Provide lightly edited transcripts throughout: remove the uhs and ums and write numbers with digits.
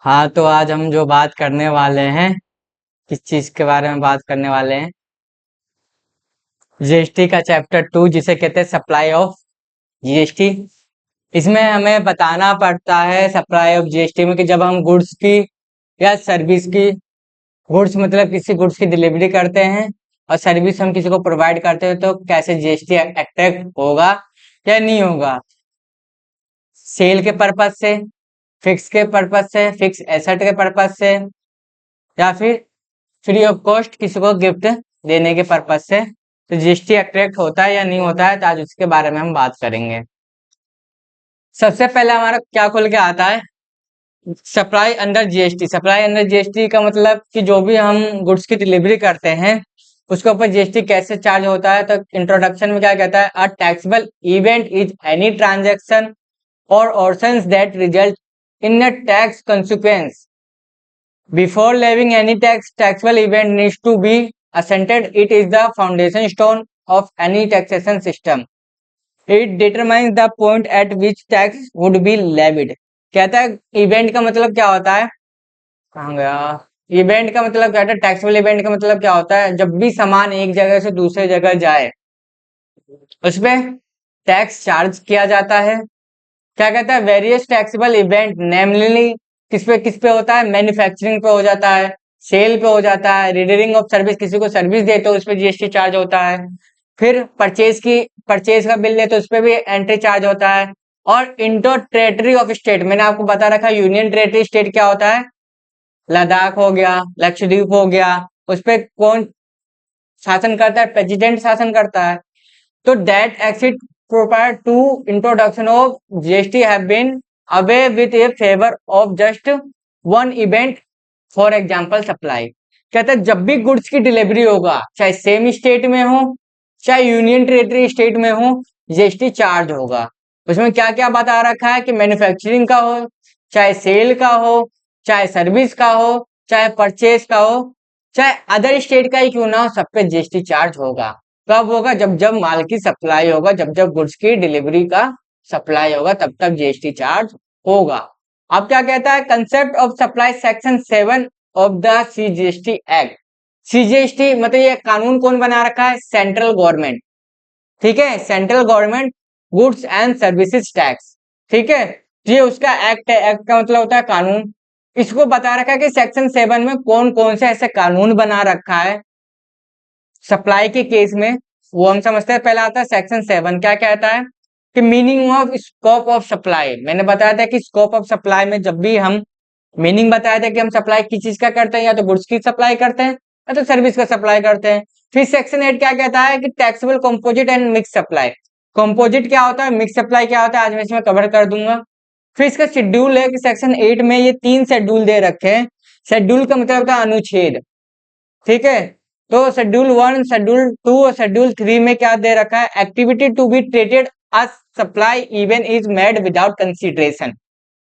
हाँ, तो आज हम जो बात करने वाले हैं, किस चीज के बारे में बात करने वाले हैं? जीएसटी का चैप्टर 2, जिसे कहते हैं सप्लाई ऑफ जीएसटी। इसमें हमें बताना पड़ता है सप्लाई ऑफ जीएसटी में कि जब हम गुड्स की या सर्विस की, गुड्स मतलब किसी गुड्स की डिलीवरी करते हैं और सर्विस हम किसी को प्रोवाइड करते हैं, तो कैसे जीएसटी अट्रैक्ट होगा या नहीं होगा। सेल के पर्पज से, फिक्स के पर्पज से, फिक्स एसेट के पर्पज से, या फिर फ्री ऑफ कॉस्ट किसी को गिफ्ट देने के पर्पज से। तो जीएसटी अट्रैक्ट होता है या नहीं होता है, तो आज उसके बारे में हम बात करेंगे। सबसे पहले हमारा क्या खुल के आता है, supply under GST. Supply under GST का मतलब कि जो भी हम गुड्स की डिलीवरी करते हैं उसके ऊपर जीएसटी कैसे चार्ज होता है। तो इंट्रोडक्शन में क्या कहता है, a taxable event is any transaction or occurrence that result in a tax consequence. Before levying any taxable event needs to be ascertained. It is the foundation stone of any taxation system. It determines the point at which tax would be levied. कहता है event का मतलब क्या होता है, कहाँ गया। Event का मतलब क्या होता है, टैक्सेबल इवेंट का मतलब क्या होता है, जब भी सामान एक जगह से दूसरे जगह जाए उस पर टैक्स चार्ज किया जाता है। क्या कहता है, वेरियस टैक्सेबल इवेंट नेमली किस पे होता है, मैन्युफैक्चरिंग पे हो जाता है, सेल पे हो जाता है, रिडरिंग ऑफ सर्विस, किसी को सर्विस देते हो उस पर जीएसटी चार्ज होता है। फिर परचेज का बिल देते हो उस पर भी एंट्री चार्ज होता है। और इंटर टेरिटरी ऑफ स्टेट, मैंने आपको बता रखा है यूनियन टेरिटरी स्टेट क्या होता है, लद्दाख हो गया, लक्षद्वीप हो गया, उस पर कौन शासन करता है, प्रेसिडेंट शासन करता है। तो that exit prior to introduction of GST have been away with a favor of just one event, for example supply। कहता है जब भी गुड्स की डिलीवरी होगा, चाहे सेम स्टेट में हो चाहे यूनियन टेरिटरी स्टेट में हो, जीएसटी चार्ज होगा। उसमें क्या क्या बता रखा है कि मैन्युफैक्चरिंग का हो, चाहे सेल का हो, चाहे सर्विस का हो, चाहे परचेज का हो, चाहे अदर स्टेट का ही क्यों ना हो, सब पे जीएसटी चार्ज होगा। कब होगा, जब जब माल की सप्लाई होगा, जब जब गुड्स की डिलीवरी का सप्लाई होगा, तब तब जीएसटी चार्ज होगा। अब क्या कहता है, concept of supply section 7 of the CGST act. CGST मतलब ये कानून कौन बना रखा है, सेंट्रल गवर्नमेंट। ठीक है, central government goods and services tax. ठीक है, ये उसका एक्ट है। एक्ट का मतलब होता है कानून। इसको बता रखा है कि सेक्शन 7 में कौन कौन से ऐसे कानून बना रखा है सप्लाई के केस में, वो हम समझते हैं। पहला आता है सेक्शन 7, क्या कहता है कि meaning of scope of supply. मैंने बताया था कि स्कोप ऑफ सप्लाई में जब भी हम मीनिंग बताया था कि हम सप्लाई किस चीज का करते हैं, या तो गुड्स की सप्लाई करते हैं या तो सर्विस का सप्लाई करते हैं। फिर सेक्शन 8 क्या कहता है कि taxable composite and mix supply. Composite क्या होता है, मिक्स सप्लाई क्या होता है, आज मैं इसमें कवर कर दूंगा। फिर इसका शेड्यूल है कि सेक्शन 8 में ये 3 शेड्यूल दे रखे हैं। शेड्यूल का मतलब होता है अनुच्छेद। ठीक है, तो शेड्यूल 1, शेड्यूल 2 और शेड्यूल 3 में क्या दे रखा है, activity to be treated as supply even is made without consideration.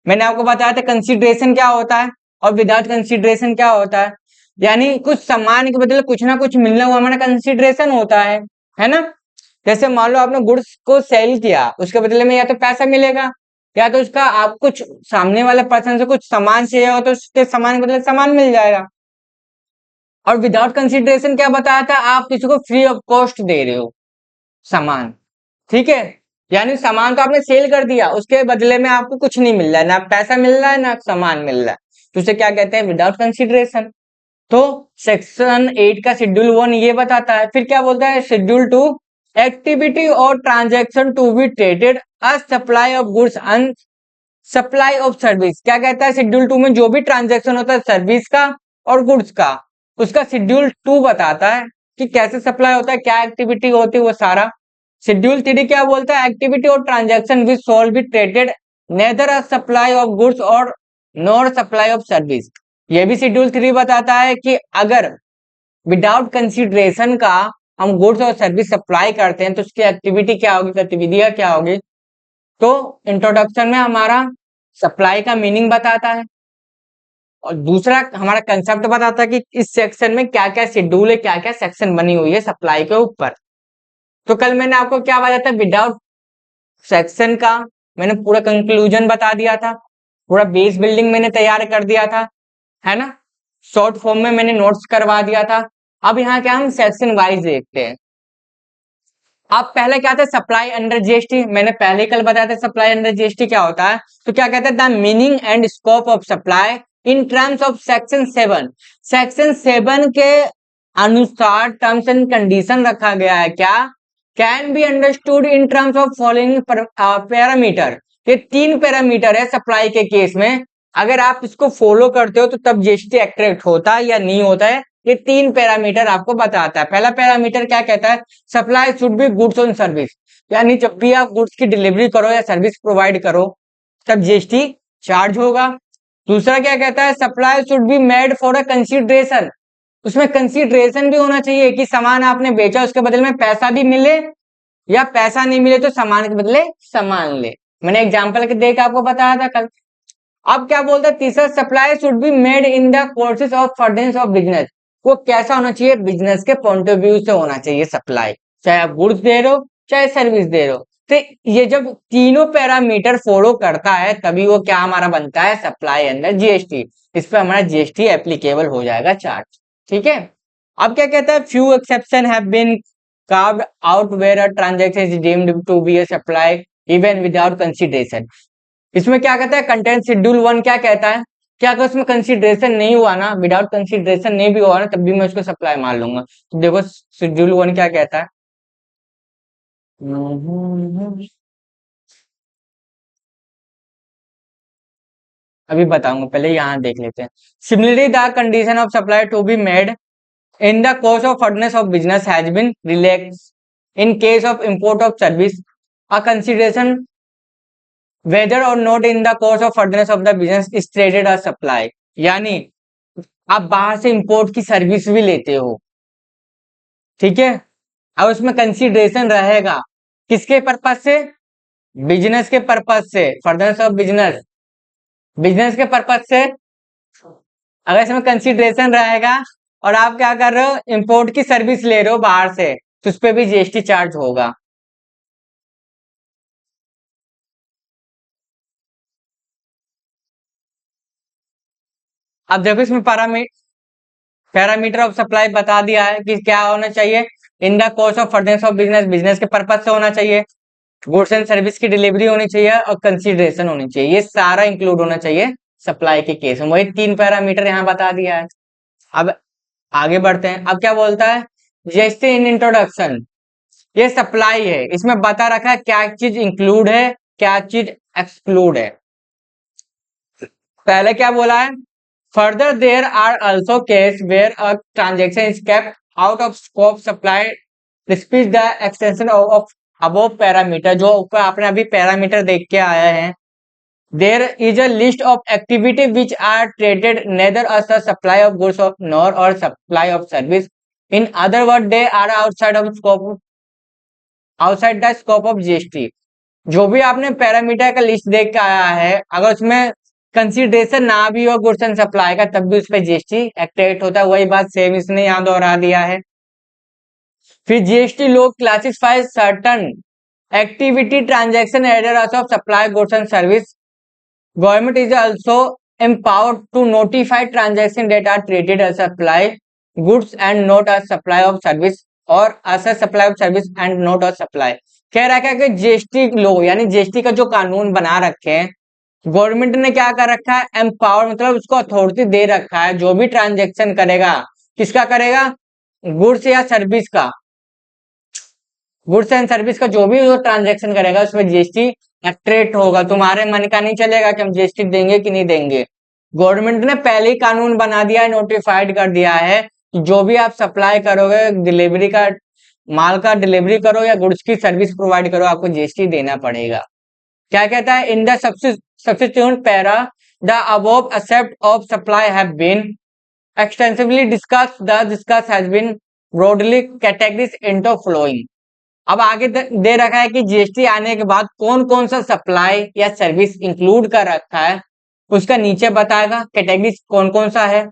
मैंने आपको बताया था कंसीडरेशन क्या होता है और विदाउट कंसीडरेशन क्या होता है। यानी कुछ सामान के बदले कुछ ना कुछ मिलना हुआ हमारा कंसीडरेशन होता है ना। जैसे मान लो आपने गुड्स को सेल किया, उसके बदले में या तो पैसा मिलेगा या तो उसका आप कुछ सामने वाले पर्सन से कुछ सामान चाहिए हो तो उसके सामान के बदले सामान मिल जाएगा। और विदाउट कंसीडरेशन क्या बताया था, आप किसी को फ्री ऑफ कॉस्ट दे रहे हो सामान। ठीक है, यानी सामान तो आपने सेल कर दिया, उसके बदले में आपको कुछ नहीं मिल रहा है, ना पैसा मिल रहा है ना सामान मिल रहा है, तो उसे क्या कहते हैं, विदाउट कंसीडरेशन। तो सेक्शन 8 का शेड्यूल 1 ये बताता है। फिर क्या बोलता है schedule 2, activity or transaction to be treated a supply of goods and supply of service. क्या कहता है शेड्यूल 2 में, जो भी ट्रांजेक्शन होता है सर्विस का और गुड्स का, उसका शेड्यूल 2 बताता है कि कैसे सप्लाई होता है, क्या एक्टिविटी होती है, वो सारा। शेड्यूल 3 क्या बोलता है, activity or transaction which shall be treated neither a supply of goods or nor supply of service. ये भी शेड्यूल 3 बताता है कि अगर विदाउट कंसिडरेशन का हम गुड्स और सर्विस सप्लाई करते हैं तो उसकी एक्टिविटी क्या होगी, गतिविधियां क्या होगी। तो इंट्रोडक्शन में हमारा सप्लाई का मीनिंग बताता है और दूसरा हमारा कंसेप्ट बताता है कि इस सेक्शन में क्या क्या शेड्यूल है, क्या क्या सेक्शन बनी हुई है सप्लाई के ऊपर। तो कल मैंने आपको क्या बताया था, विदाउट सेक्शन का मैंने पूरा कंक्लूजन बता दिया था। पूरा बेस बिल्डिंग मैंने तैयार कर दिया था, है ना। शॉर्ट फॉर्म में मैंने नोट्स करवा दिया था। अब यहाँ क्या हम सेक्शन वाइज देखते हैं। अब पहले क्या था, सप्लाई अंडर जीएसटी, मैंने पहले कल बताया था सप्लाई अंडर जीएसटी क्या होता है। तो क्या कहते हैं, the meaning and scope of supply in terms of section 7। Section 7 के अनुसार टर्म्स एंड कंडीशन रखा गया है। क्या, can be understood in terms of following parameter. ये 3 पैरामीटर है सप्लाई के केस में। अगर आप इसको फॉलो करते हो तो तब जीएसटी एक्टिवेट होता है या नहीं होता है। ये 3 पैरामीटर आपको बताता है। पहला पैरामीटर क्या कहता है, supply should B goods on service, यानी जब भी आप गुड्स की डिलीवरी करो या सर्विस प्रोवाइड करो तब जीएसटी चार्ज होगा। दूसरा क्या कहता है, supply should be made for a consideration. उसमें कंसीडरेशन भी होना चाहिए कि सामान आपने बेचा उसके बदले में पैसा भी मिले, या पैसा नहीं मिले तो सामान के बदले सामान ले। मैंने एग्जाम्पल के देकर आपको बताया था कल। अब क्या बोलता है तीसरा, supply should be made in the courses of furtherance of business. वो कैसा होना चाहिए, बिजनेस के पॉइंट ऑफ व्यू से होना चाहिए सप्लाई, चाहे आप गुड्स दे रहे हो चाहे सर्विस दे रहे हो। तो ये जब तीनों पैरामीटर फॉलो करता है तभी वो क्या हमारा बनता है, सप्लाई अंडर जीएसटी। इस पर हमारा जीएसटी एप्लीकेबल हो जाएगा चार्ज। ठीक है। अब क्या कहता है, few exception have been carved out where a transaction is deemed to be a supply even without consideration. इसमें क्या कहता है, कंटेंट शेड्यूल 1 क्या कहता है, क्या अगर उसमें कंसीडरेशन नहीं हुआ ना, विदाउट कंसीडरेशन नहीं भी हुआ ना, तब भी मैं उसको सप्लाई मान लूंगा। तो देखो शेड्यूल 1 क्या कहता है। अभी बताऊंगा, पहले यहाँ देख लेते हैं। Similarly the condition of supply to be made in the course of furtherance of business has been relaxed in case of import of service. A consideration whether or not in the course of furtherance of the business is traded as supply। यानी आप बाहर से import की service भी लेते हो, ठीक है, अब उसमें कंसिडरेशन रहेगा किसके पर्पज से, बिजनेस के पर्पज से, फर्दरेंस ऑफ बिजनेस, बिजनेस के पर्पज से। अगर इसमें कंसिडरेशन रहेगा और आप क्या कर रहे हो, इंपोर्ट की सर्विस ले रहे हो बाहर से, तो उस पर भी जीएसटी चार्ज होगा। अब देखो इसमें पैरामीटर ऑफ सप्लाई बता दिया है कि क्या होना चाहिए, इन the course of furtherance of business, business के पर्पज से होना चाहिए, गुड्स एंड सर्विस की डिलीवरी होनी चाहिए और कंसीडरेशन होनी चाहिए। ये सारा इंक्लूड होना चाहिए सप्लाई के केस में। वही 3 पैरामीटर यहाँ बता दिया है। अब आगे बढ़ते हैं। अब क्या बोलता है, जैसे इन इंट्रोडक्शन, ये सप्लाई है, इसमें बता रखा है क्या चीज इंक्लूड है क्या चीज एक्सक्लूड है। पहले क्या बोला है, further there are also case where a transaction is kept out of scope supply despite the extension of above parameter. जो ऊपर आपने अभी पैरामीटर देख के आया है, there is a list of activity which are treated neither as a supply of goods of nor or supply of service। in other words they are outside the scope of GST. जो भी आपने parameter का list देख के आया है, अगर उसमें कंसीडरेशन ना भी हो गुड्स एंड सप्लाई का, तब भी उस पर जीएसटी एक्टिवेट होता है। वही बात सेम इसने यहाँ दोहरा दिया है। फिर जीएसटी लोग classify certain activity transaction arrear of supply goods and service. Government is also empowered to notify transaction that are treated as supply goods and not as supply of service और as a supply of service and not as supply। कह रहा है कि GST लो यानी GST का जो कानून बना रखे हैं, गवर्नमेंट ने क्या कर रखा है, एम्पावर मतलब उसको अथॉरिटी दे रखा है, जो भी ट्रांजैक्शन करेगा किसका करेगा, गुड्स या सर्विस का, गुड्स एंड सर्विस का जो भी वो ट्रांजैक्शन करेगा उसमें जीएसटी एक्टिवेट होगा। तुम्हारे मन का नहीं चलेगा कि हम जीएसटी देंगे कि नहीं देंगे। गवर्नमेंट ने पहले ही कानून बना दिया है, नोटिफाइड कर दिया है कि जो भी आप सप्लाई करोगे, डिलीवरी का माल का डिलीवरी करो या गुड्स की सर्विस प्रोवाइड करो, आपको जीएसटी देना पड़ेगा। क्या कहता है, in the substitute para the above except of supply have been extensively discussed, the discuss has been broadly categorized into following। अब आगे दे रखा है कि जीएसटी आने के बाद कौन कौन सा सप्लाई या सर्विस इंक्लूड कर रखा है, उसका नीचे बताएगा कैटेगरीज कौन कौन सा है।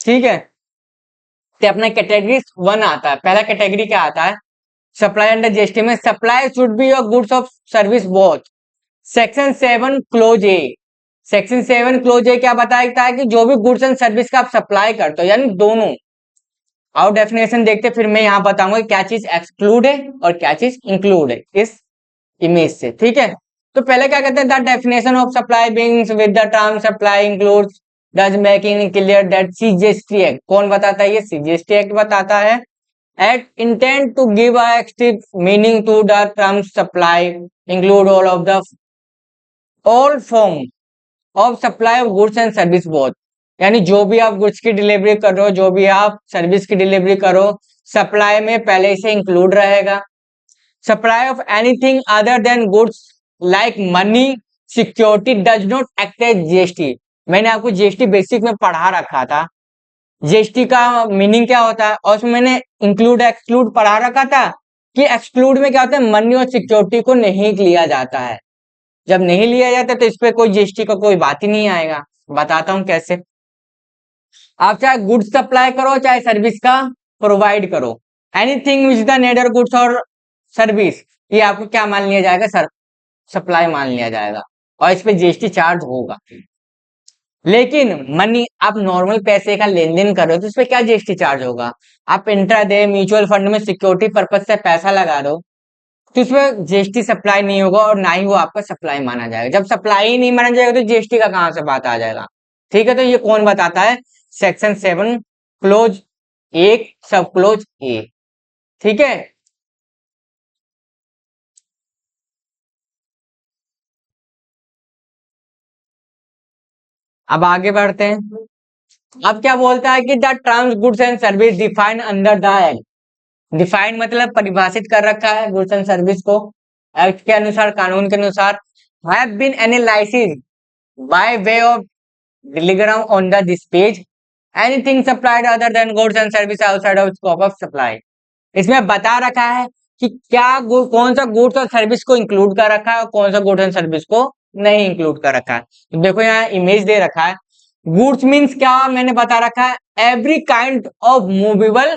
ठीक है, तो अपना कैटेगरी 1 आता है। पहला कैटेगरी क्या आता है, सप्लाई अंडर जीएसटी में supply should be your goods of service both. Section 7 clause A, section 7 clause A क्या बताता है कि जो भी गुड्स एंड सर्विस का आप सप्लाई करते हो, यानी दोनों। और डेफिनेशन देखते फिर मैं यहाँ बताऊंगा क्या चीज एक्सक्लूड है और क्या चीज इंक्लूड है इस इमेज से, ठीक है। तो पहले क्या कहते हैं, the definition of supply बिंग्स with the term supply includes does making clear that CGST act, कौन बताता है, ये सीजीएसटी एक्ट बताता है। Act intend to give a active meaning to the term supply, include all form of supply of goods and service both, यानी जो भी आप गुड्स की डिलीवरी कर रहे हो, जो भी आप सर्विस की डिलीवरी करो, सप्लाई में पहले से इंक्लूड रहेगा। Supply of anything other than goods like money security does not act as GST. मैंने आपको जीएसटी बेसिक में पढ़ा रखा था, जीएसटी का मीनिंग क्या होता है, और उसमें मैंने इंक्लूड एक्सक्लूड पढ़ा रखा था कि एक्सक्लूड में क्या होता है, मनी और सिक्योरिटी को नहीं लिया जाता है। जब नहीं लिया जाता तो इस पे कोई जीएसटी का कोई बात ही नहीं आएगा। बताता हूं कैसे। आप चाहे गुड्स सप्लाई करो चाहे सर्विस का प्रोवाइड करो, anything which the neither goods or service, ये आपको क्या मान लिया जाएगा, सर सप्लाई मान लिया जाएगा, और इस पे जीएसटी चार्ज होगा। लेकिन मनी, आप नॉर्मल पैसे का लेन देन कर रहे हो तो इस पे क्या जीएसटी चार्ज होगा। आप इंट्राडे म्यूचुअल फंड में सिक्योरिटी पर्पज से पैसा लगा रहे हो तो इसमें जीएसटी सप्लाई नहीं होगा और ना ही वो आपका सप्लाई माना जाएगा। जब सप्लाई ही नहीं माना जाएगा तो जीएसटी का कहां से बात आ जाएगा, ठीक है। तो ये कौन बताता है, सेक्शन 7 क्लोज 1 सब क्लोज ए, ठीक है। अब आगे बढ़ते हैं। अब क्या बोलता है कि the terms goods and service defined under the act, defined मतलब परिभाषित कर रखा है गुड्स एंड सर्विस को एक्ट के अनुसार, कानून के अनुसार, have been analysis by way of diagram on the this page, anything supplied other than goods and service outside of scope of supply. इसमें बता रखा है कि क्या कौन सा गुड्स और सर्विस को इंक्लूड कर रखा है और कौन सा गुड्स एंड सर्विस को नहीं इंक्लूड कर रखा है। तो देखो यहाँ इमेज दे रखा है, गुड्स मीन्स क्या मैंने बता रखा है, every kind of movable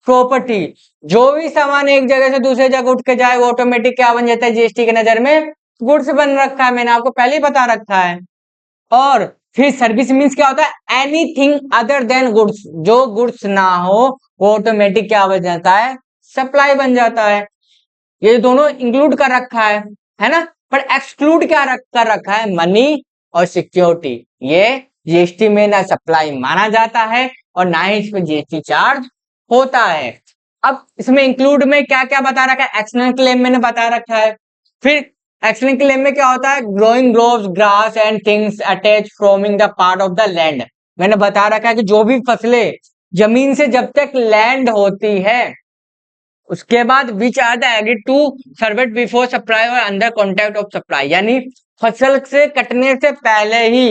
property, जो भी सामान एक जगह से दूसरे जगह उठ के जाए वो ऑटोमेटिक क्या बन जाता है, जीएसटी के नजर में गुड्स बन रखा है, मैंने आपको पहले ही बता रखा है। और फिर सर्विस मीन्स क्या होता है, एनीथिंग अदर देन गुड्स, जो गुड्स ना हो वो ऑटोमेटिक क्या बन जाता है, सप्लाई बन जाता है। ये दोनों इंक्लूड कर रखा है ना। पर एक्सक्लूड क्या कर रखा है, मनी और सिक्योरिटी, ये जीएसटी में ना सप्लाई माना जाता है और ना ही इस पर जीएसटी चार्ज होता है। अब इसमें इंक्लूड में क्या क्या बता रखा है, एक्सटर्नल क्लेम मैंने बता रखा है। फिर एक्सटर्नल क्लेम में क्या होता है, growing groves grass and things attach forming the part of the land, मैंने बता रखा है कि जो भी फसलें जमीन से जब तक लैंड होती है उसके बाद which are the agreed to served before supply or under contract of supply, यानी फसल से कटने से पहले ही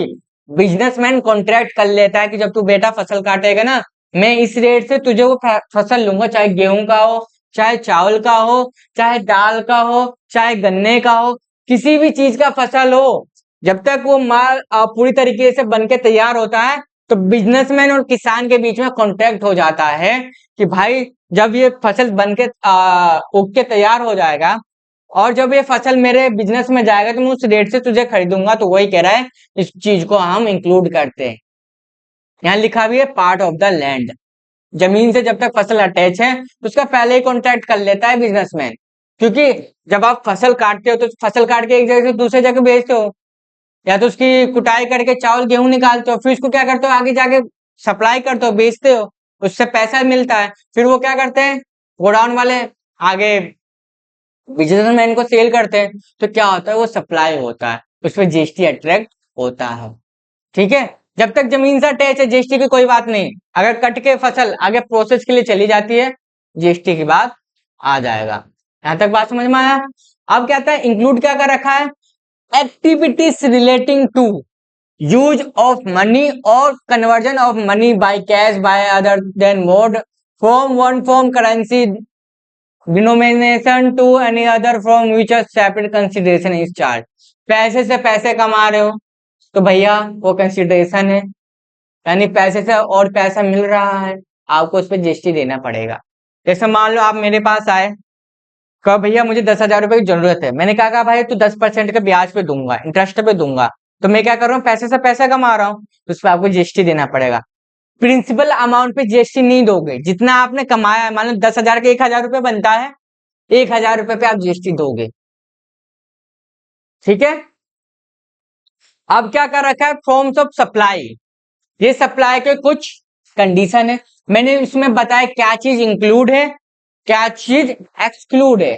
बिजनेसमैन कॉन्ट्रैक्ट कर लेता है कि जब तू बेटा फसल काटेगा ना, मैं इस रेट से तुझे वो फसल लूंगा, चाहे गेहूं का हो, चाहे चावल का हो, चाहे दाल का हो, चाहे गन्ने का हो, किसी भी चीज का फसल हो, जब तक वो माल पूरी तरीके से बन के तैयार होता है तो बिजनेसमैन और किसान के बीच में कॉन्ट्रैक्ट हो जाता है कि भाई जब ये फसल बन के उग के तैयार हो जाएगा और जब ये फसल मेरे बिजनेस में जाएगा तो मैं उस रेट से तुझे खरीदूंगा। तो वही कह रहा है, इस चीज को हम इंक्लूड करते हैं। यहाँ लिखा भी है पार्ट ऑफ द लैंड, जमीन से जब तक फसल अटैच है तो उसका पहले ही कॉन्ट्रैक्ट कर लेता है बिजनेसमैन, क्योंकि जब आप फसल काटते हो तो फसल काट के एक जगह से दूसरे जगह भेजते हो, या तो उसकी कुटाई करके चावल गेहूं निकालते हो, फिर उसको क्या करते हो, आगे जाके सप्लाई करते हो, बेचते हो, उससे पैसा मिलता है, फिर वो क्या करते हैं, गोडाउन वाले आगे बिजनेसमैन को सेल करते हैं, तो क्या होता है, वो सप्लाई होता है, उस पर जीएसटी अट्रैक्ट होता है, ठीक है। जब तक जमीन से अटैच है जीएसटी की कोई बात नहीं, अगर कट के फसल आगे प्रोसेस के लिए चली जाती है जीएसटी की बात आ जाएगा। यहां तक बात समझ में आया। अब क्या था, इंक्लूड क्या कर रखा है, activities relating to use of money or conversion of money by cash by other than mode from one form currency denomination to any other from which a separate consideration is charge. पैसे से पैसे कमा रहे हो तो भैया वो consideration है, यानी पैसे से और पैसा मिल रहा है, आपको उस पर जीएसटी देना पड़ेगा। जैसे मान लो आप मेरे पास आए, कहा भैया मुझे 10,000 रुपए की जरूरत है, मैंने कहा भाई तू 10% के ब्याज पे दूंगा, इंटरेस्ट पे दूंगा, तो मैं क्या कर रहा हूँ, पैसे से पैसा कमा रहा हूँ, तो उस पर आपको जीएसटी देना पड़ेगा। प्रिंसिपल अमाउंट पे जीएसटी नहीं दोगे, जितना आपने कमाया है, मान लो 10,000 के 1,000 रुपये बनता है, 1,000 रुपये पे आप जीएसटी दोगे। ठीक है। अब क्या कर रखा है, फॉर्म्स ऑफ सप्लाई, ये सप्लाई के कुछ कंडीशन है, मैंने इसमें बताया क्या चीज इंक्लूड है, क्या चीज एक्सक्लूड है।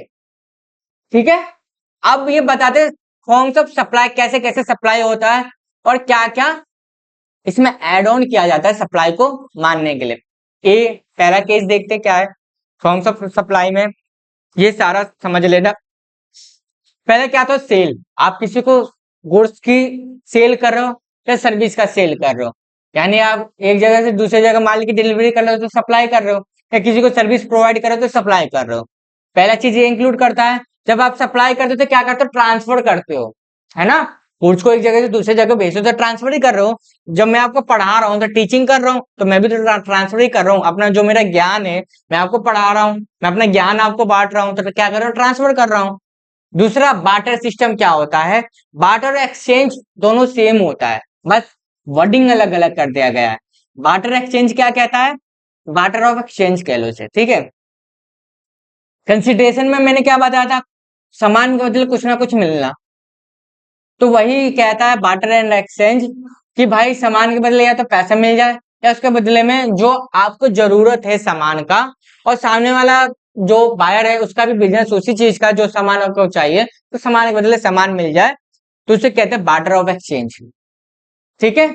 ठीक है। अब ये बताते फॉर्म्स ऑफ सप्लाई कैसे कैसे सप्लाई होता है और क्या क्या इसमें एड ऑन किया जाता है सप्लाई को मानने के लिए। ए पहला केस देखते क्या है फॉर्म्स ऑफ सप्लाई में, ये सारा समझ लेना। पहले क्या था, सेल, आप किसी को गुड्स की सेल कर रहे हो या सर्विस का सेल कर रहे हो, यानी आप एक जगह से दूसरी जगह माल की डिलीवरी कर रहे हो तो सप्लाई कर रहे हो, या किसी को सर्विस प्रोवाइड कर रहे हो तो सप्लाई कर रहे हो। पहला चीज ये इंक्लूड करता है, जब आप सप्लाई करते हो तो क्या करते हो, ट्रांसफर करते हो, है ना, गुड्स को एक जगह से दूसरी जगह भेजते हो तो ट्रांसफर ही कर रहे हो। जब मैं आपको पढ़ा रहा हूँ तो टीचिंग कर रहा हूँ, तो मैं भी तो ट्रांसफर ही कर रहा हूँ, अपना जो मेरा ज्ञान है मैं आपको पढ़ा रहा हूँ, मैं अपना ज्ञान आपको बांट रहा हूँ, तो क्या कर रहा हूँ, ट्रांसफर कर रहा हूँ। दूसरा बार्टर सिस्टम क्या होता है, बार्टर और एक्सचेंज दोनों सेम होता है, बस वर्डिंग अलग अलग कर दिया गया है। बार्टर एक्सचेंज क्या कहता है, बार्टर ऑफ एक्सचेंज कह लो इसे। ठीक है। कंसिडरेशन में मैंने क्या बताया था, सामान के बदले कुछ ना कुछ मिलना, तो वही कहता है बार्टर एंड एक्सचेंज कि भाई सामान के बदले या तो पैसा मिल जाए या उसके बदले में जो आपको जरूरत है सामान का, और सामने वाला जो बायर है उसका भी बिजनेस उसी चीज का जो सामान आपको चाहिए, तो सामान के बदले सामान मिल जाए, तो उसे कहते हैं बार्टर ऑफ एक्सचेंज। ठीक है।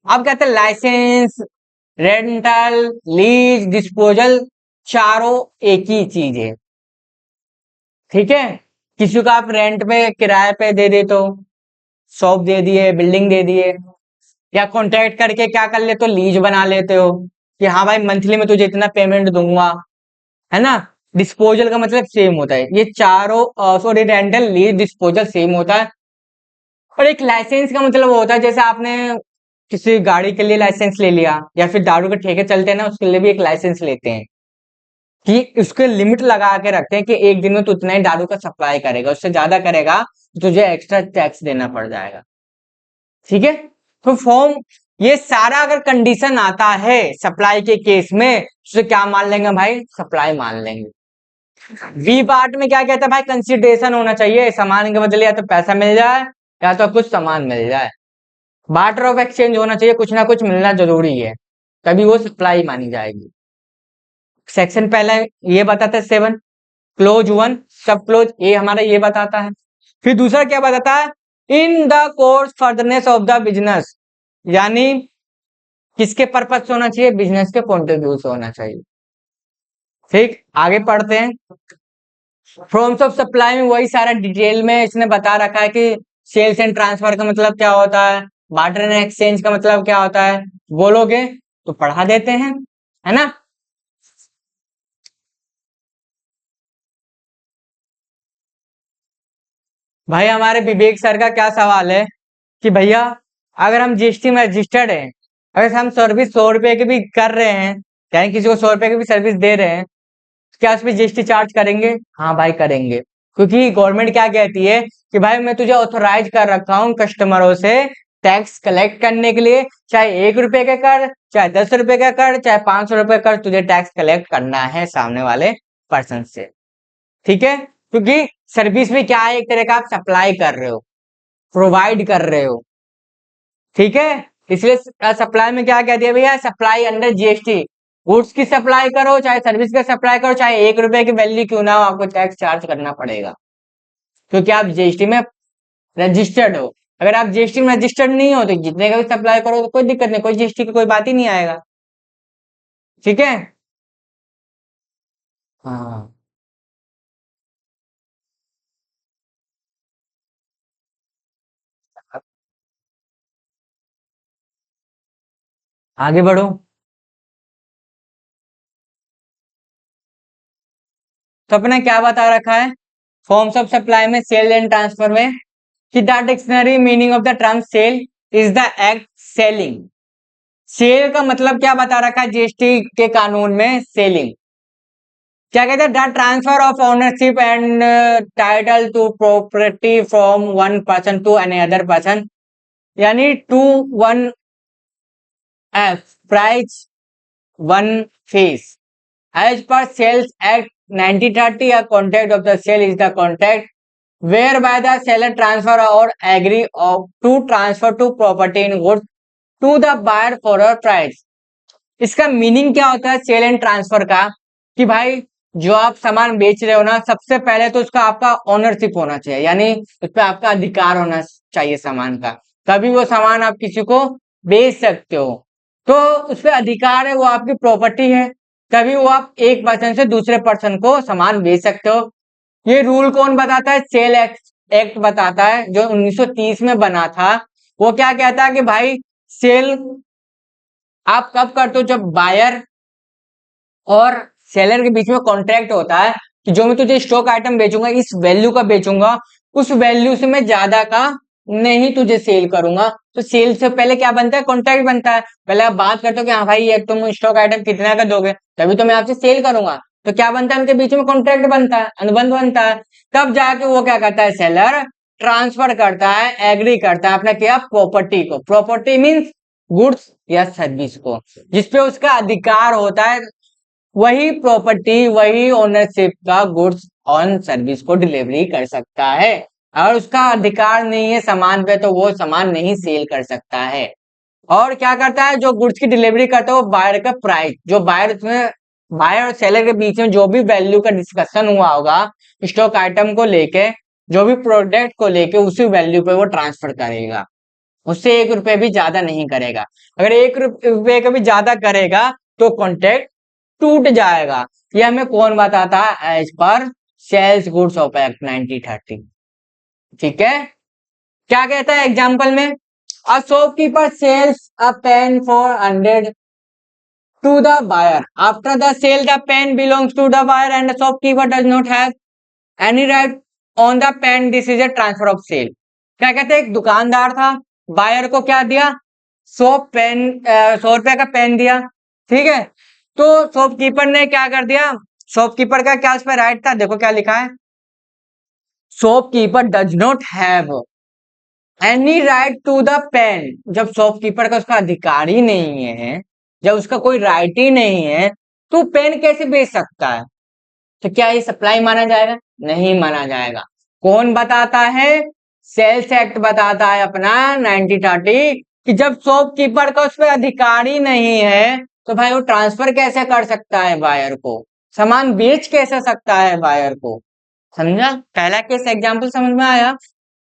अब कहते हैं लाइसेंस, रेंटल, लीज, डिस्पोजल, चारों एक ही चीज है। ठीक है। किसी को आप रेंट पे किराए पे दे देते हो, शॉप दे दिए, बिल्डिंग दे दिए, या कॉन्ट्रैक्ट करके क्या कर लेते हो, लीज बना लेते हो कि हाँ भाई मंथली में तुझे इतना पेमेंट दूंगा, है ना। डिस्पोजल का मतलब सेम होता है, ये चारों sorry rental, lease, disposal same होता है। और एक लाइसेंस का मतलब होता है जैसे आपने किसी गाड़ी के लिए लाइसेंस ले लिया, या फिर दारू के ठेके चलते हैं ना उसके लिए भी एक लाइसेंस लेते हैं, कि उसके लिमिट लगा के रखते हैं कि एक दिन में तो उतना ही दारू का सप्लाई करेगा, उससे ज्यादा करेगा तो तुझे एक्स्ट्रा टैक्स देना पड़ जाएगा। ठीक है। तो फॉर्म, ये सारा अगर कंडीशन आता है सप्लाई के केस में, तो क्या मान लेंगे भाई, सप्लाई मान लेंगे। वी पार्ट में क्या कहता है भाई, कंसिडरेशन होना चाहिए, सामान के बदले या तो पैसा मिल जाए या तो कुछ सामान मिल जाए। बार्टर ऑफ एक्सचेंज होना चाहिए, कुछ ना कुछ मिलना जरूरी है, तभी वो सप्लाई मानी जाएगी। सेक्शन पहला ये बताता है 7, क्लोज 1, सब क्लोज, ये हमारा ये बताता है। फिर दूसरा क्या बताता है, in the course furtherance of the business, यानी किसके पर्पज से होना चाहिए, बिजनेस के पॉइंट ऑफ व्यू से होना चाहिए। ठीक, आगे पढ़ते हैं। फॉर्म्स ऑफ सप्लाई में वही सारा डिटेल में इसने बता रखा है कि सेल्स एंड ट्रांसफर का मतलब क्या होता है, बार्टर एंड एक्सचेंज का मतलब क्या होता है, बोलोगे तो पढ़ा देते हैं, है ना। भाई हमारे विवेक सर का क्या सवाल है कि भैया अगर हम जीएसटी में रजिस्टर्ड हैं, अगर हम सर्विस 100 रुपए की भी कर रहे हैं, यानी किसी को 100 रुपए की भी सर्विस दे रहे हैं, क्या उस पर जीएसटी चार्ज करेंगे, हाँ भाई करेंगे, क्योंकि गवर्नमेंट क्या कहती है कि भाई मैं तुझे ऑथोराइज कर रखा हूँ कस्टमरों से टैक्स कलेक्ट करने के लिए, चाहे 1 रुपए का कर, चाहे 10 रुपए का कर, चाहे 500 रुपए कर, तुझे टैक्स कलेक्ट करना है सामने वाले पर्सन से। ठीक है। क्योंकि सर्विस भी क्या है, एक तरह का आप सप्लाई कर रहे हो, प्रोवाइड कर रहे हो। ठीक है। इसलिए सप्लाई में क्या कह दिया भैया, सप्लाई अंडर जीएसटी, गुड्स की सप्लाई करो चाहे सर्विस का सप्लाई करो, चाहे 1 रुपए की वैल्यू क्यों ना हो, आपको टैक्स चार्ज करना पड़ेगा, क्योंकि आप जीएसटी में रजिस्टर्ड हो। अगर आप जीएसटी में रजिस्टर्ड नहीं हो तो जितने का भी सप्लाई करो तो कोई दिक्कत नहीं, कोई जीएसटी की कोई बात ही नहीं आएगा। ठीक है। हाँ, आगे बढ़ो। तो अपने क्या बता रखा है, फॉर्म्स ऑफ सप्लाई में सेल एंड ट्रांसफर में, कि the dictionary meaning of the term sale is the act selling. Sale का मतलब क्या बता रखा है जीएसटी के कानून में, सेलिंग क्या कहते हैं, the transfer of ownership and title to property from one person to any other person, यानी 2 1 F price 1 face as per sales act 1930 a contract of the sale is the contract whereby the seller transfer or agree to transfer to property in goods to the buyer for a price। इसका meaning क्या होता है cell and transfer का, कि भाई जो आप सामान बेच रहे हो ना, सबसे पहले तो उसका आपका ओनरशिप होना चाहिए, यानी उस पर आपका अधिकार होना चाहिए सामान का, तभी वो सामान आप किसी को बेच सकते हो। तो उस पर अधिकार है, वो आपकी प्रॉपर्टी है, तभी वो आप एक पर्सन से दूसरे पर्सन को सामान बेच सकते हो। ये रूल कौन बताता है? सेल एक्ट बताता है, जो 1930 में बना था। वो क्या कहता है कि भाई सेल आप कब करते हो? जब बायर और सेलर के बीच में कॉन्ट्रैक्ट होता है कि जो मैं तुझे स्टॉक आइटम बेचूंगा इस वैल्यू का बेचूंगा, उस वैल्यू से मैं ज्यादा का नहीं तुझे सेल करूंगा। तो सेल से पहले क्या बनता है? कॉन्ट्रैक्ट बनता है। पहले आप बात करते हो कि हाँ भाई ये तुम स्टॉक आइटम कितना का दोगे, तभी तो मैं आपसे सेल करूंगा। तो क्या बनता है? उनके बीच में कॉन्ट्रैक्ट बनता है, अनुबंध बनता है। तब जाके वो क्या करता है? सेलर ट्रांसफर करता है, एग्री करता है अपना क्या? प्रॉपर्टी को। प्रॉपर्टी मीन्स गुड्स या सर्विस को, जिसपे उसका अधिकार होता है। वही प्रॉपर्टी, वही ओनरशिप का गुड्स ऑन सर्विस को डिलीवरी कर सकता है। अगर उसका अधिकार नहीं है सामान पे, तो वो सामान नहीं सेल कर सकता है। और क्या करता है? जो गुड्स की डिलीवरी करता है वो बायर का प्राइस, जो बायर उसमें बायर और सेलर के बीच में जो भी वैल्यू का डिस्कशन हुआ होगा स्टॉक आइटम को लेके, जो भी प्रोडक्ट को लेके, उसी वैल्यू पे वो ट्रांसफर करेगा। उससे 1 रुपए भी ज्यादा नहीं करेगा। अगर 1 रुपए का भी ज्यादा करेगा तो कॉन्ट्रैक्ट टूट जाएगा। ये हमें कौन बताता है? As per sales goods of act 1930। ठीक है, क्या कहता है एग्जाम्पल में? A shopkeeper sells a pen for 100 to the buyer. After the sale, the pen belongs to the buyer and the shopkeeper does not have any right on the pen. This is a transfer of sale. क्या कहते हैं? एक दुकानदार था, buyer को क्या दिया? 100 रुपए का पेन दिया, ठीक है। तो शॉपकीपर ने क्या कर दिया? शॉपकीपर का क्या उस पर राइट था? देखो क्या लिखा है, shopkeeper does not have any right to the pen. जब शॉपकीपर का उसका अधिकार ही नहीं है, जब उसका कोई राइट ही नहीं है, तो पेन कैसे बेच सकता है? तो क्या ये सप्लाई माना जाएगा? नहीं माना जाएगा। कौन बताता है? सेल्स एक्ट बताता है अपना 1930, कि जब शॉपकीपर का उस पर अधिकार ही नहीं है, तो भाई वो ट्रांसफर कैसे कर सकता है बायर को? सामान बेच कैसे सकता है बायर को? समझा? पहला केस एग्जांपल समझ में आया।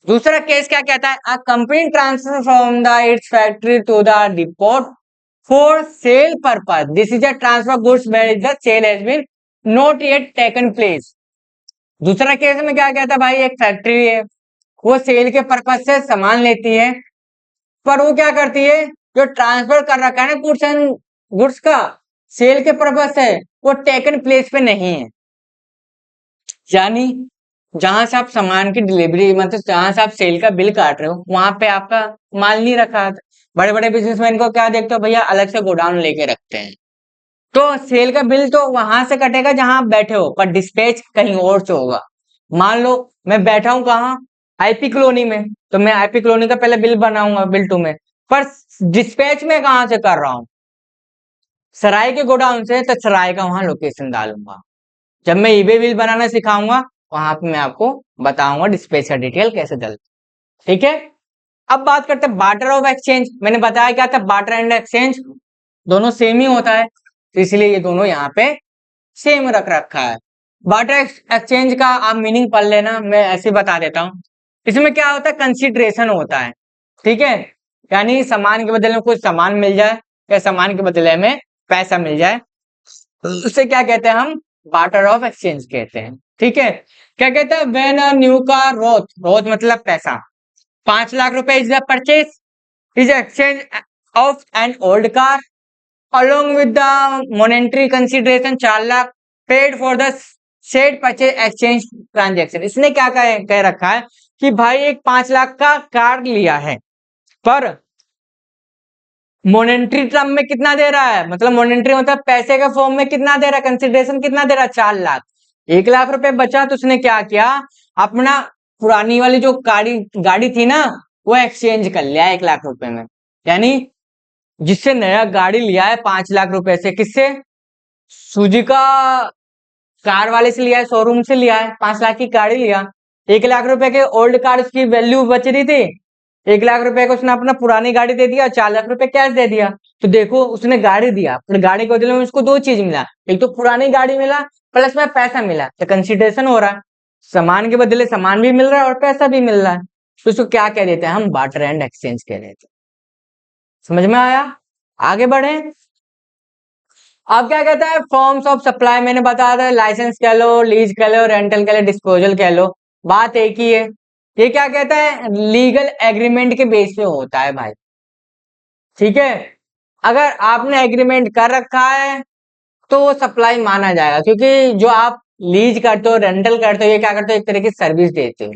दूसरा केस क्या कहता है? A company transfer from the its factory to the depot for sale purpose. This is a transfer goods where the sale has been not yet taken place. दूसरा केस में क्या कहता है? भाई एक फैक्ट्री है, वो सेल के पर्पस से सामान लेती है, पर वो क्या करती है? जो ट्रांसफर कर रखा है ना गुड्स एंड गुड्स का, सेल के पर्पस से, वो टेकन प्लेस पे नहीं है। यानी जहां से आप सामान की डिलीवरी, मतलब जहां से आप सेल का बिल काट रहे हो, वहां पे आपका माल नहीं रखा। बड़े बड़े बिजनेसमैन को क्या देखते हो भैया? अलग से गोडाउन लेके रखते हैं। तो सेल का बिल तो वहां से कटेगा जहां आप बैठे हो, पर डिस्पैच कहीं और से होगा। मान लो मैं बैठा हूं कहाँ? आईपी कॉलोनी में, तो मैं आईपी कॉलोनी का पहले बिल बनाऊंगा बिल टू में, पर डिस्पैच में कहां से कर रहा हूं? सराय के गोडाउन से, तो सराय का वहां लोकेशन डालूंगा। जब मैं ईबे बिल बनाना सिखाऊंगा, वहां पे मैं आपको बताऊंगा डिस्पैच का डिटेल कैसे डलता। ठीक है, अब बात करते हैं बार्टर ऑफ एक्सचेंज। मैंने बताया क्या था? बार्टर एंड एक्सचेंज दोनों सेम ही होता है, तो इसलिए ये दोनों यहाँ पे सेम रख रखा है। बार्टर एक्सचेंज का आप मीनिंग पढ़ लेना, मैं ऐसे बता देता हूँ। इसमें क्या होता है? कंसिडरेशन होता है, ठीक है, यानी सामान के बदले में कुछ सामान मिल जाए, या सामान के बदले में पैसा मिल जाए, उसे क्या कहते हैं? हम बार्टर ऑफ एक्सचेंज कहते हैं। ठीक है, क्या कहते हैं? When a new car Roth, Roth मतलब पैसा, 5 लाख रुपए is the purchase is exchange of an old car along with the monetary consideration 4 lakh paid for the said purchase exchange transaction। इसने क्या कह रखा है कि भाई एक 5 लाख का कार लिया है, पर मोनेटरी टर्म में कितना दे रहा है? मतलब मोनेटरी मतलब पैसे के फॉर्म में कितना दे रहा है? कंसिडरेशन कितना दे रहा है? 4 लाख। 1 लाख रुपए बचा, तो उसने क्या किया? अपना पुरानी वाली जो गाड़ी थी ना, वो एक्सचेंज कर लिया 1 लाख रुपए में। यानी जिससे नया गाड़ी लिया है 5 लाख रुपए से, किससे? सुजुकी कार वाले से लिया है, शोरूम से लिया है, 5 लाख की गाड़ी लिया। 1 लाख रुपए के ओल्ड कार उसकी वैल्यू बच रही थी, 1 लाख रुपए को उसने अपना पुरानी गाड़ी दे दिया, 4 लाख रुपए कैश दे दिया। तो देखो उसने गाड़ी दिया, पर गाड़ी के बदले में उसको दो चीज मिला, एक तो पुरानी गाड़ी मिला प्लस में पैसा मिला, तो कंसिडरेशन हो रहा है, सामान के बदले सामान भी मिल रहा है और पैसा भी मिल रहा है। तो इसको क्या कह देते हैं हम? बार्टर एंड एक्सचेंज कह देते हैं। समझ में आया? आगे बढ़े। अब क्या कहता है? फॉर्म्स ऑफ सप्लाई मैंने बताया था, लाइसेंस कह लो, लीज कह लो, रेंटल कह लो, डिस्पोजल कह लो, बात एक ही है। ये क्या कहता है? लीगल एग्रीमेंट के बेस पे होता है भाई, ठीक है। अगर आपने एग्रीमेंट कर रखा है तो वो सप्लाई माना जाएगा, क्योंकि जो आप लीज करते हो, रेंटल करते हो, ये क्या करते हो? एक तरह की सर्विस देते हो,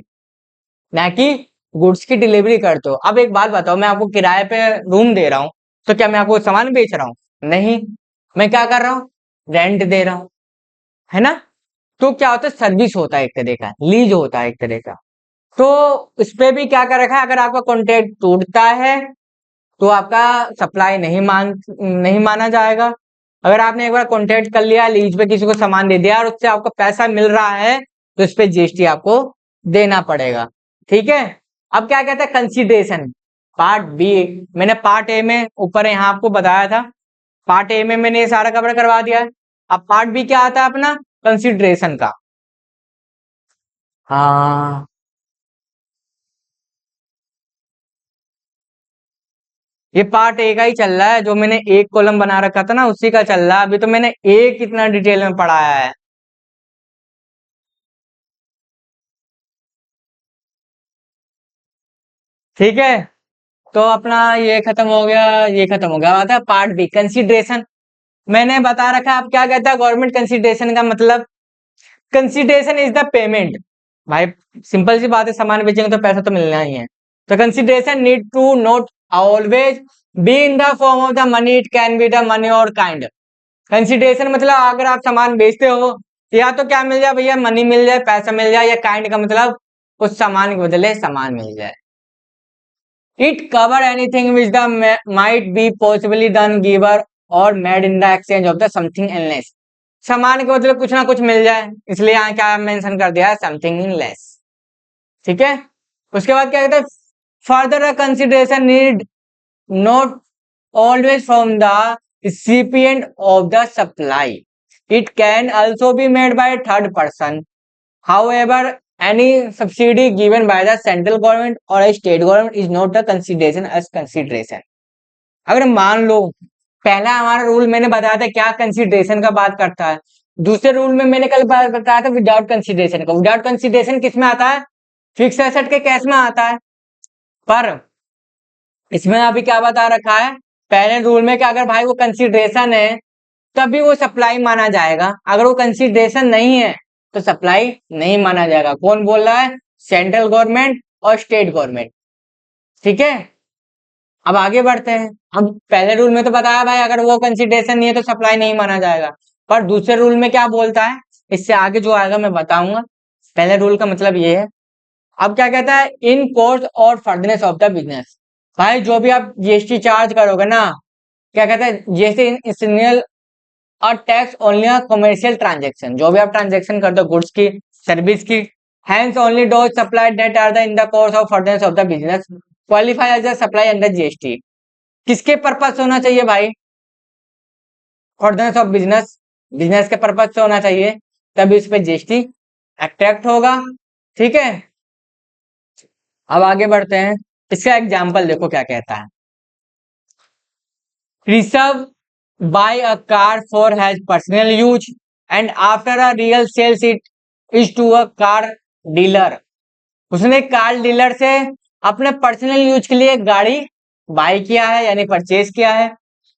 ना कि गुड्स की डिलीवरी करते हो। अब एक बात बताओ, मैं आपको किराए पे रूम दे रहा हूँ, तो क्या मैं आपको सामान बेच रहा हूँ? नहीं, मैं क्या कर रहा हूँ? रेंट दे रहा हूँ, है ना। तो क्या होता है? सर्विस होता है एक तरह का, लीज होता है एक तरह का। तो इस पे भी क्या कर रखा है? अगर आपका कॉन्ट्रैक्ट टूटता है तो आपका सप्लाई नहीं माना जाएगा। अगर आपने एक बार कॉन्ट्रैक्ट कर लिया, लीज पे किसी को सामान दे दिया और उससे आपको पैसा मिल रहा है, तो इस पे जीएसटी आपको देना पड़ेगा, ठीक है। अब क्या कहता है? Consideration, part B. मैंने पार्ट ए में ऊपर यहाँ आपको बताया था, पार्ट ए में मैंने ये सारा कवर करवा दिया है। अब पार्ट बी क्या आता है अपना? कंसीडरेशन का। हाँ, ये पार्ट ए का ही चल रहा है, जो मैंने एक कॉलम बना रखा था ना, उसी का चल रहा है। अभी तो मैंने एक इतना डिटेल में पढ़ाया है, ठीक है। तो अपना ये खत्म हो गया, ये खत्म हो गया। आता है पार्ट बी, कंसीडरेशन। मैंने बता रखा है, आप क्या कहता है गवर्नमेंट कंसीडरेशन का मतलब? Consideration is the payment. भाई सिंपल सी बात है, सामान बेचेंगे तो पैसा तो मिलना ही है। तो consideration need to not always be in the form of the money, it can be the money or kind. Consideration मतलब अगर आप सामान बेचते हो, या तो क्या मिल जाए भैया? मनी मिल जाए, पैसा मिल जाए, या काइंड का मतलब उस सामान के बदले सामान मिल जाए। It cover anything which the might be possibly done giver or made in the exchange of the something in less. सामान के बदले कुछ ना कुछ मिल जाए, इसलिए यहाँ क्या मेंशन कर दिया है? समथिंग इन लेस, ठीक है। उसके बाद क्या कहते हैं? Further consideration need not always from the recipient of the supply. It can also be made by a third person. However, any subsidy given by the central government or a state government is not a consideration as consideration. अगर मान लो, पहला हमारा rule मैंने बताया था क्या consideration का बात करता है, दूसरे रूल में मैंने कल बात बताया था विदाउट कंसिडरेशन का। विदाउट कंसिडरेशन किस में आता है? फिक्स एसेट के केस में आता है। पर इसमें अभी क्या बता रखा है पहले रूल में कि अगर भाई वो कंसीडरेशन है तभी वो सप्लाई माना जाएगा, अगर वो कंसीडरेशन नहीं है तो सप्लाई नहीं माना जाएगा। कौन बोल रहा है? सेंट्रल गवर्नमेंट और स्टेट गवर्नमेंट, ठीक है। अब आगे बढ़ते हैं। अब पहले रूल में तो बताया भाई अगर वो कंसीडरेशन नहीं है तो सप्लाई नहीं माना जाएगा, पर दूसरे रूल में क्या बोलता है? इससे आगे जो आएगा मैं बताऊंगा। पहले रूल का मतलब ये है। अब क्या कहता है? इन कोर्स और फर्दनेस ऑफ द बिजनेस। भाई जो भी आप जीएसटी चार्ज करोगे ना, क्या कहता है? जीएसटी इंसिनियल और टैक्स ओनली कमर्शियल ट्रांजेक्शन, जो भी आप ट्रांजेक्शन करते हो गुड्स की, सर्विस की, hence only those supply that are the in the course of furtherance of the business qualify as a supply under GST. किसके पर्पज से होना चाहिए भाई? फर्दनेस ऑफ बिजनेस, बिजनेस के पर्पज से होना चाहिए, तभी उस पर जीएसटी अट्रैक्ट होगा, ठीक है। अब आगे बढ़ते हैं। इसका एग्जाम्पल देखो क्या कहता है। Reserve buy a car for his personal use and after a real sales it is to a car dealer. उसने कार डीलर से अपने पर्सनल यूज के लिए गाड़ी बाय किया है यानी परचेज किया है।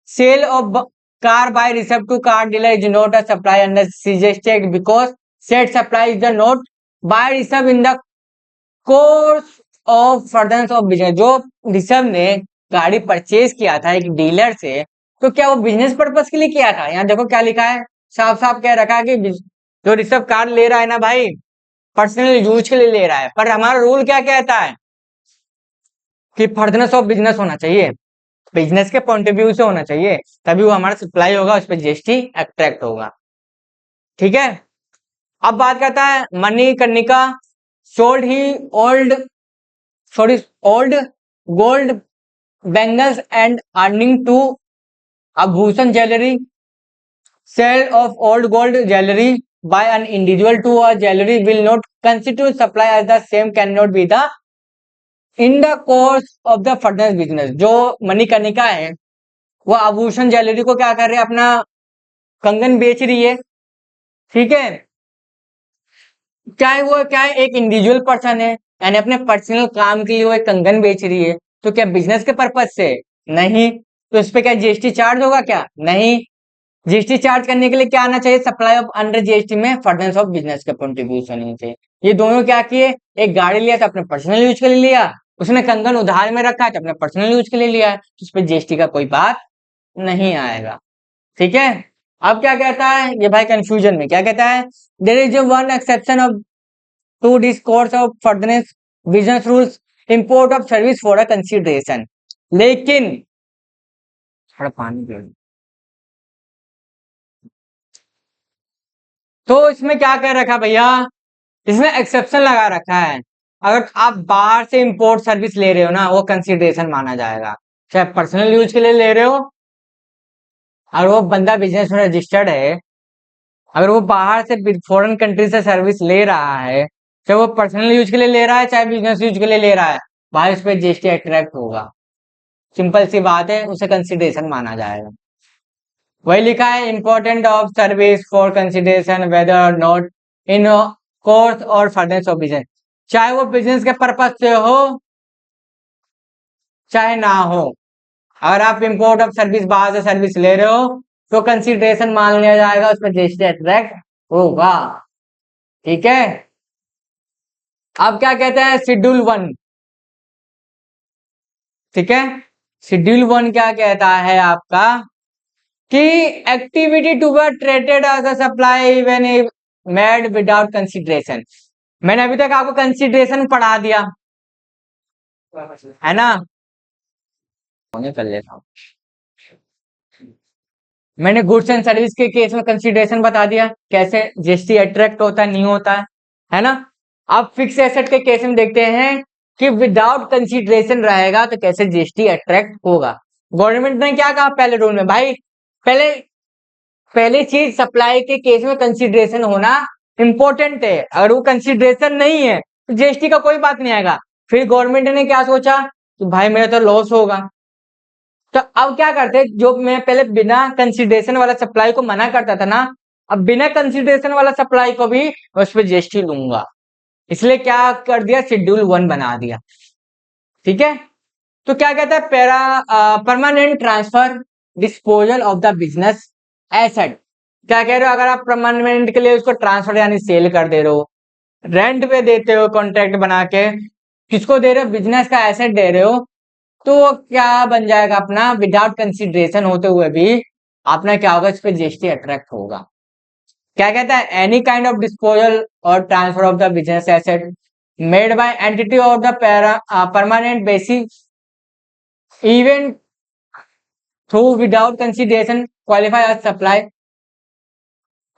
सेल ऑफ कार बाय रिसर्व to car dealer is not a supply under CGST because set supply is the not by रिसर्व in the course of furtherance of business. जो रिसर्व ने गाड़ी परचेज किया था एक डीलर से, तो क्या वो बिजनेस पर्पस के लिए किया था? यहाँ देखो क्या लिखा है, साफ साफ कह रखा है कि जो रिसर्व कार ले रहा है ना भाई, पर्सनल यूज के लिए ले रहा है। पर हमारा रूल क्या कहता है? कि फर्दनेस ऑफ बिजनेस होना चाहिए, बिजनेस के पॉइंट ऑफ व्यू से होना चाहिए, तभी वो हमारा सप्लाई होगा, उस पर जीएसटी अट्रैक्ट होगा। ठीक है, अब बात करता है Manikarnika sold he old gold bangles and earring to आभूषण jewellery. Sale of old gold jewelry by an individual to a jewelry will not constitute supply as the same cannot be the in the course of the further business। जो मणिकर्णिका है वो आभूषण jewellery को क्या कर रहे हैं, अपना कंगन बेच रही है। ठीक है, चाहे वो क्या है, एक इंडिविजुअल पर्सन है, यानी अपने पर्सनल काम के लिए वो एक कंगन बेच रही है, तो क्या बिजनेस के पर्पज से? नहीं। तो इस पे क्या जीएसटी चार्ज होगा? क्या नहीं। जीएसटी चार्ज करने के लिए क्या आना चाहिए? सप्लाई ऑफ अंडर जीएसटी में फर्दनेस ऑफ बिजनेस का कंट्रीब्यूशन होनी चाहिए। ये दोनों क्या किए, एक गाड़ी लिया तो अपने पर्सनल यूज के लिए लिया, उसने कंगन उधार में रखा तो अपने पर्सनल यूज के लिए लिया, तो उस पर जीएसटी का कोई बात नहीं आएगा। ठीक है, अब क्या कहता है ये भाई कंफ्यूजन में क्या कहता है, there is one exception of to this course of furtherance business rules, import of service for a consideration. लेकिन थोड़ा पानी पी लो। तो इसमें क्या कर रखा भैया, इसमें एक्सेप्शन लगा रखा है, अगर आप बाहर से इंपोर्ट सर्विस ले रहे हो ना, वो कंसीडरेशन माना जाएगा, चाहे पर्सनल यूज के लिए ले रहे हो, अगर वो बंदा बिजनेस में रजिस्टर्ड है, अगर वो बाहर से फॉरेन कंट्री से सर्विस ले रहा है, चाहे वो पर्सनल यूज के लिए ले रहा है चाहे बिजनेस यूज के लिए ले रहा है, भाई उस पर जीएसटी अट्रैक्ट होगा। सिंपल सी बात है, उसे कंसीडरेशन माना जाएगा। वही लिखा है, important of service for consideration whether not in course और फर्दनेस ऑफ बिजनेस, चाहे वो बिजनेस के पर्पज से हो चाहे ना हो, अगर आप इंपोर्ट ऑफ सर्विस बाहर से सर्विस ले रहे हो तो कंसिडरेशन मान लिया जाएगा, उसमें जीएसटी अट्रैक्ट होगा। ठीक है, अब क्या कहते हैं शेड्यूल 1। ठीक है, शेड्यूल 1 क्या कहता है आपका कि activity to be treated as a supply when made without consideration. मैंने अभी तक आपको कंसीडरेशन पढ़ा दिया है ना, कर लेता हूं। मैंने गुड्स एंड सर्विस के केस में कंसीडरेशन बता दिया, कैसे जीएसटी अट्रैक्ट होता है नहीं होता है ना। अब फिक्स एसेट के केस में देखते हैं कि विदाउट कंसीडरेशन रहेगा तो कैसे जीएसटी अट्रैक्ट होगा। गवर्नमेंट ने क्या कहा पहले रूल में, भाई पहले चीज सप्लाई के केस में कंसीडरेशन होना इंपॉर्टेंट है, अगर वो कंसीडरेशन नहीं है तो जीएसटी का कोई बात नहीं आएगा। फिर गवर्नमेंट ने क्या सोचा कि भाई मेरा तो लॉस होगा, तो अब क्या करते, जो मैं पहले बिना कंसीडरेशन वाला सप्लाई को मना करता था ना, अब बिना कंसीडरेशन वाला सप्लाई को भी उस पर जीएसटी लूंगा, इसलिए क्या कर दिया, शेड्यूल 1 बना दिया। ठीक है, तो क्या कहता है permanent transfer disposal of the business asset. क्या कह रहे हो, अगर आप परमानेंट के लिए उसको ट्रांसफर यानी सेल कर दे रहे हो, रेंट पे देते हो, कॉन्ट्रैक्ट बना के किसको दे रहे हो, बिजनेस का एसेट दे रहे हो, तो क्या बन जाएगा अपना, विदाउट कंसीडरेशन होते हुए भी अपना क्या होगा, इस पे जीएसटी अट्रैक्ट होगा। क्या कहता है, any kind of disposal or transfer of the business asset made by entity of the permanent basis even through without consideration qualify as supply.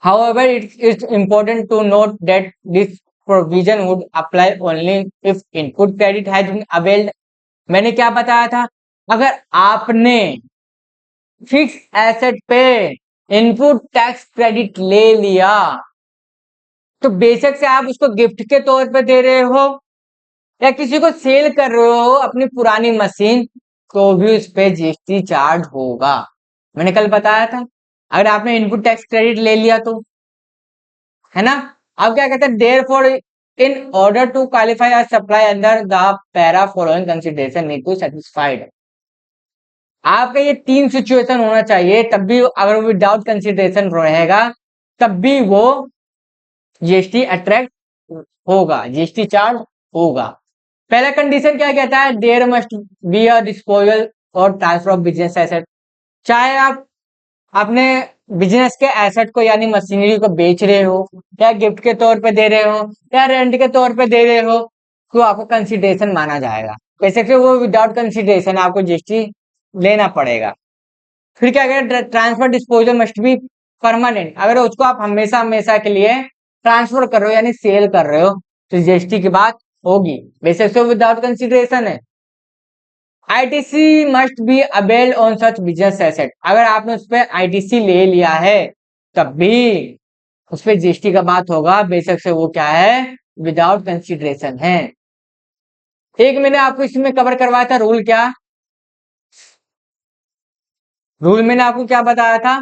However, it is important to note that this provision would apply only if input credit has been availed। मैंने क्या बताया था, अगर आपने fix asset पे input tax credit ले लिया तो बेशक से आप उसको गिफ्ट के तौर पे दे रहे हो या किसी को सेल कर रहे हो अपनी पुरानी मशीन, तो भी उस पे जीएसटी चार्ज होगा। मैंने कल बताया था, अगर आपने इनपुट टैक्स क्रेडिट ले लिया तो, है ना। अब क्या कहते हैं, therefore in order to qualify as supply under the para following consideration need to satisfied. आपका ये 3 सिचुएशन होना चाहिए, तब भी अगर विदाउट कंसीडरेशन रहेगा तब भी वो जीएसटी अट्रैक्ट होगा, जीएसटी चार्ज होगा। पहला कंडीशन क्या कहता है, there must be a disposal or transfer of business asset. चाहे आप अपने बिजनेस के एसेट को यानी मशीनरी को बेच रहे हो या गिफ्ट के तौर पे दे रहे हो या रेंट के तौर पे दे रहे हो, तो आपको कंसीडरेशन माना जाएगा। बेसिकली वो विदाउट कंसिडरेशन आपको जीएसटी लेना पड़ेगा। फिर क्या करें, transfer disposal must be permanent. अगर उसको आप हमेशा हमेशा के लिए ट्रांसफर कर रहे हो यानी सेल कर रहे हो तो जीएसटी की बात होगी। बेसिकली विदाउट कंसिडरेशन है। ITC must be availed on such business asset. अगर आपने उस पर आईटीसी ले लिया है तब भी उस पर जीएसटी का बात होगा। बेशक से वो क्या है, विदाउट कंसिडरेशन है। एक मैंने आपको इसमें कवर करवाया था रूल, क्या रूल मैंने आपको क्या बताया था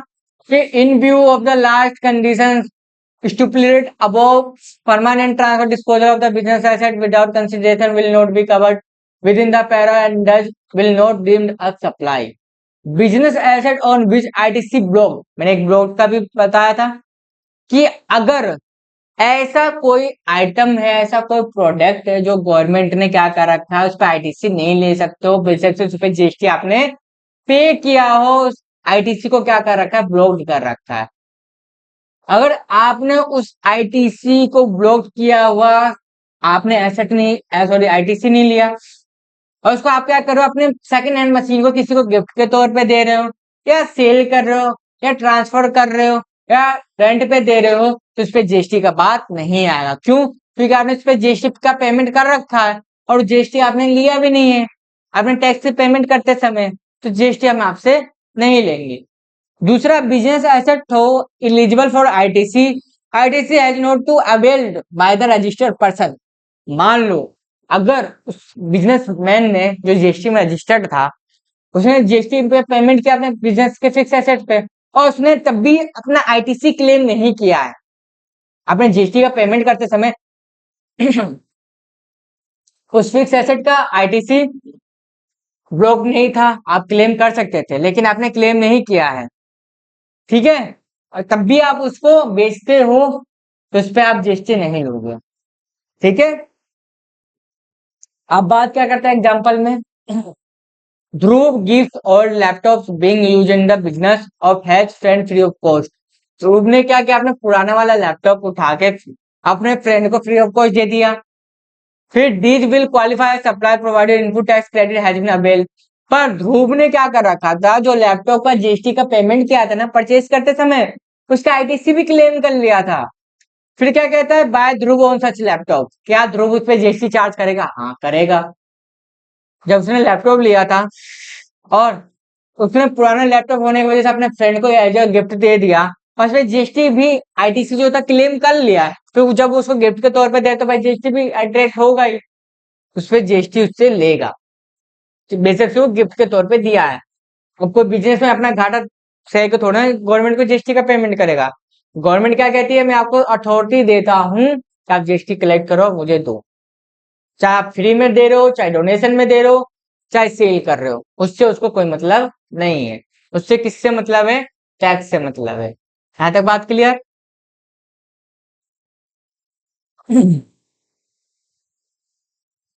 कि in view of the last condition stipulated above, permanent transfer disposal of the business asset without consideration will not be covered within the para and does will not deemed a supply. Business asset on which ITC block, मैंने एक block का भी बताया था कि अगर ऐसा कोई आइटम है, ऐसा कोई प्रोडक्ट है जो गवर्नमेंट ने क्या कर रखा है, उस पर आईटीसी नहीं ले सकते हो, बेशक से उस पर जीएसटी आपने पे किया हो, आईटीसी को क्या कर रखा है, ब्लॉक कर रखा है। अगर आपने उस आईटीसी को ब्लॉक किया हुआ, आपने एसेट नहीं, सॉरी आईटीसी नहीं लिया और उसको आप क्या कर रहे हो, अपने सेकंड हैंड मशीन को किसी को गिफ्ट के तौर पे दे रहे हो या सेल कर रहे हो या ट्रांसफर कर रहे हो या रेंट पे दे रहे हो तो इस पे जीएसटी का बात नहीं आएगा। क्यों? क्योंकि आपने इस पे जीएसटी का पेमेंट कर रखा है और जीएसटी आपने लिया भी नहीं है। आपने टैक्स से पेमेंट करते समय तो जीएसटी हम आपसे नहीं लेंगे। दूसरा, बिजनेस एसेट हो eligible for ITC, ITC has not to availed by the registered person. मान लो अगर उस बिजनेसमैन ने जो जीएसटी में रजिस्टर्ड था उसने जीएसटी पे पेमेंट किया अपने बिजनेस के फिक्स एसेट पे और उसने तब भी अपना आईटीसी क्लेम नहीं किया है। आपने जीएसटी का पेमेंट करते समय उस फिक्स एसेट का आईटीसी ब्लॉक नहीं था, आप क्लेम कर सकते थे लेकिन आपने क्लेम नहीं किया है, ठीक है, और तब भी आप उसको बेचते हो तो उस पर आप जीएसटी नहीं लोगे, ठीक है। अब बात क्या करते हैं एग्जाम्पल में। Dhruv gives old laptops being used in the business of has friend free of cost. Dhruv ने क्या किया, अपने पुराना वाला लैपटॉप उठा के अपने फ्रेंड को फ्री ऑफ कॉस्ट दे दिया। फिर these will qualify supply provided input tax credit has been availed. पर ध्रुव ने क्या कर रखा था, जो लैपटॉप का जीएसटी का पेमेंट किया था ना परचेज करते समय, उसका आईटीसी भी क्लेम कर लिया था। फिर क्या कहता है, by Dhruv on such laptop, क्या ध्रुव उस पर जीएसटी चार्ज करेगा? हाँ करेगा। जब उसने लैपटॉप लिया था और उसने पुराना लैपटॉप होने की वजह से अपने फ्रेंड को एज अ गिफ्ट दे दिया और उसमें जीएसटी भी आईटीसी जो था क्लेम कर लिया है, तो जब उसको गिफ्ट के तौर पे दे तो भाई जीएसटी भी अट्रैक्ट होगा ही, उस पर जीएसटी उससे लेगा। बेसिक से वो गिफ्ट के तौर पे दिया है। अब कोई बिजनेस में अपना घाटा सह के थोड़ा गवर्नमेंट को जीएसटी का पेमेंट करेगा। गवर्नमेंट क्या कहती है, मैं आपको अथॉरिटी देता हूं कि आप जीएसटी कलेक्ट करो, मुझे दो, चाहे आप फ्री में दे रहे हो, चाहे डोनेशन में दे रहे हो, चाहे सेल कर रहे हो, उससे उसको कोई मतलब नहीं है। उससे किससे मतलब है? टैक्स से मतलब है। यहां तक बात क्लियर?